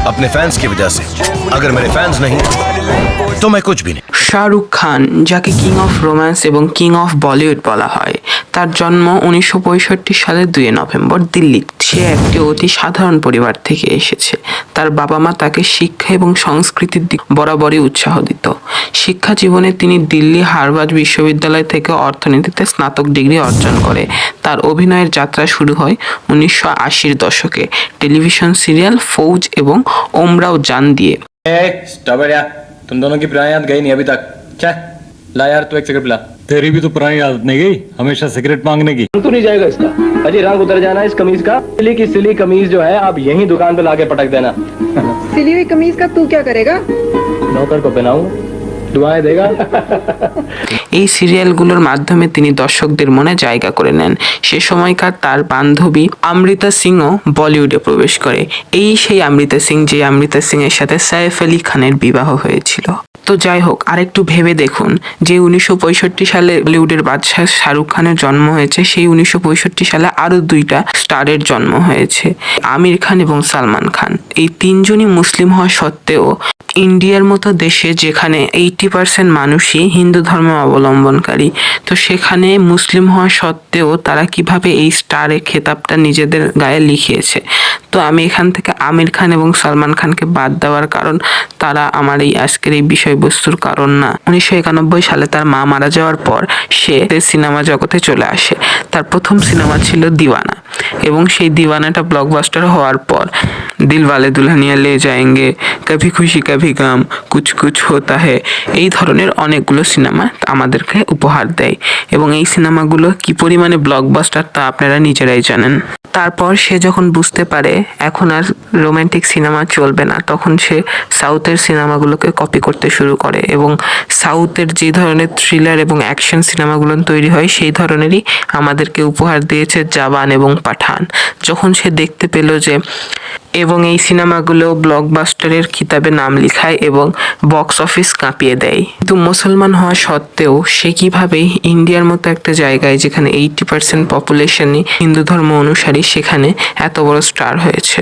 अपने फैंस की वजह से। अगर मेरे फैंस नहीं तो मैं कुछ भी नहीं। শাহরুখ খান, যাকে কিং অফ রোম্যান্স এবং কিং অফ বলিউড বলা হয়, তার জন্ম 1965 সালের 2 নভেম্বর দিল্লিতে। সে একটি অতি সাধারণ পরিবার থেকে এসেছে। তার বাবা মা তাকে শিক্ষা এবং সংস্কৃতির দিক বরাবরই উৎসাহ দিত। শিক্ষা জীবনে তিনি দিল্লি হার্ভার্ড বিশ্ববিদ্যালয় থেকে অর্থনীতিতে স্নাতক ডিগ্রি অর্জন করে। তার অভিনয়ের যাত্রা শুরু হয় 1980-র দশকে টেলিভিশন সিরিয়াল ফৌজ এবং ওমরাও জান দিয়ে। तुम दोनों की पुरानी याद गई नहीं अभी तक। क्या ला यार, तू एक सिगरेट पिला। तेरी भी तो पुरानी आदत नहीं गई हमेशा सिगरेट मांगने की। तू नहीं जाएगा इसका। अजय रंग उतर जाना इस कमीज का। सिली की सिली कमीज जो है आप यहीं दुकान पे लाके पटक देना। सिली हुई कमीज का तू क्या करेगा? नौकर को पहनाऊं, दुआएं देगा। এই সিরিয়ালগুলোর মাধ্যমে তিনি দর্শকদের মনে জায়গা করে নেন। সে সময়কার তার বান্ধবী অমৃতা সিংও বলিউডে প্রবেশ করে। এই সেই অমৃতা সিং যে অমৃতা সিং এর সাথে সাইফ আলী খানের বিবাহ হয়েছিল। তো যাই হোক, আরেকটু ভেবে দেখুন যে 1965 সালে বলিউডের বাদশাহ শাহরুখ খানের জন্ম হয়েছে, সেই 1965 সালে আরো 2টা স্টারের জন্ম হয়েছে, আমির খান এবং সালমান খান। এই 3জনই মুসলিম হওয়া সত্ত্বেও ইন্ডিয়ার মতো দেশে যেখানে 80% মানুষই হিন্দু ধর্ম অবলম্বনকারী, তো সেখানে মুসলিম হওয়া সত্ত্বেও তারা কিভাবে এই স্টারের খেতাবটা নিজেদের গায়ে লিখিয়েছে। তো আমি এখান থেকে আমির খান এবং সালমান খানকে বাদ দেওয়ার কারণ তারা আমার এই আজকের এই বিষয়বস্তুর কারণ না। 1991 সালে তার মা মারা যাওয়ার পর সে সিনেমা জগতে চলে আসে। তার প্রথম সিনেমা ছিল দিওয়ানা, এবং সেই দিওয়ানাটা ব্লকবাস্টার হওয়ার পর দিলওয়ালে দুলহানিয়া লে যায়েঙ্গে, কভি খুশি কভি গাম, কুছ কুছ হোতা হ্যায়, এই ধরনের অনেকগুলো সিনেমা আমাদেরকে উপহার দেয়। এবং এই সিনেমাগুলো কি পরিমাণে ব্লকবাস্টার তা আপনারা নিজেরাই জানেন। তারপর সে যখন বুঝতে পারে এখন আর রোমান্টিক সিনেমা চলবে না, তখন সে সাউথের সিনেমাগুলোকে কপি করতে শুরু করে এবং সাউথের যে ধরনের থ্রিলার এবং অ্যাকশন সিনেমাগুলো তৈরি হয় সেই ধরনেরই আমাদেরকে উপহার দিয়েছে জওয়ান এবং পাঠান। যখন সে দেখতে পেল যে এবং এই সিনেমাগুলো ব্লকবাস্টারের খিতাবে নাম লিখায় এবং বক্স অফিস কাঁপিয়ে দেয়, কিন্তু মুসলমান হওয়া সত্ত্বেও সে কিভাবে ইন্ডিয়ার মতো একটা জায়গায় যেখানে 80% পপুলেশনই হিন্দু ধর্ম অনুসারী সেখানে এত বড় স্টার হয়েছে,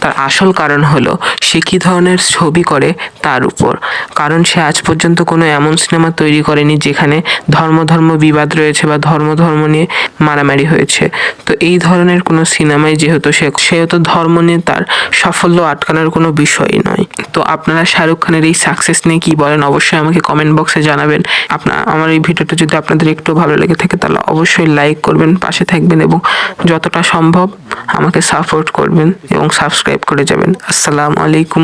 তার আসল কারণ হলো সে কী ধরনের ছবি করে তার উপর। কারণ সে আজ পর্যন্ত কোনো এমন সিনেমা তৈরি করেনি যেখানে ধর্ম বিবাদ রয়েছে বা ধর্ম নিয়ে মারামারি হয়েছে। তো এই ধরনের কোনো সিনেমায় যেহেতু সেহেতু ধর্ম নিয়ে তার সাফল্য আটকানোর কোনো বিষয়ই নয়। তো আপনারা শাহরুখ খানের এই সাকসেস নিয়ে কী বলেন অবশ্যই আমাকে কমেন্ট বক্সে জানাবেন। আমার এই ভিডিওটা যদি আপনাদের একটু ভালো লেগে থাকে তাহলে অবশ্যই লাইক করবেন, পাশে থাকবেন এবং যতটা সম্ভব আমাকে সাপোর্ট করবেন এবং সাবস্ক্রাইব করে যাবেন। আসসালামু আলাইকুম।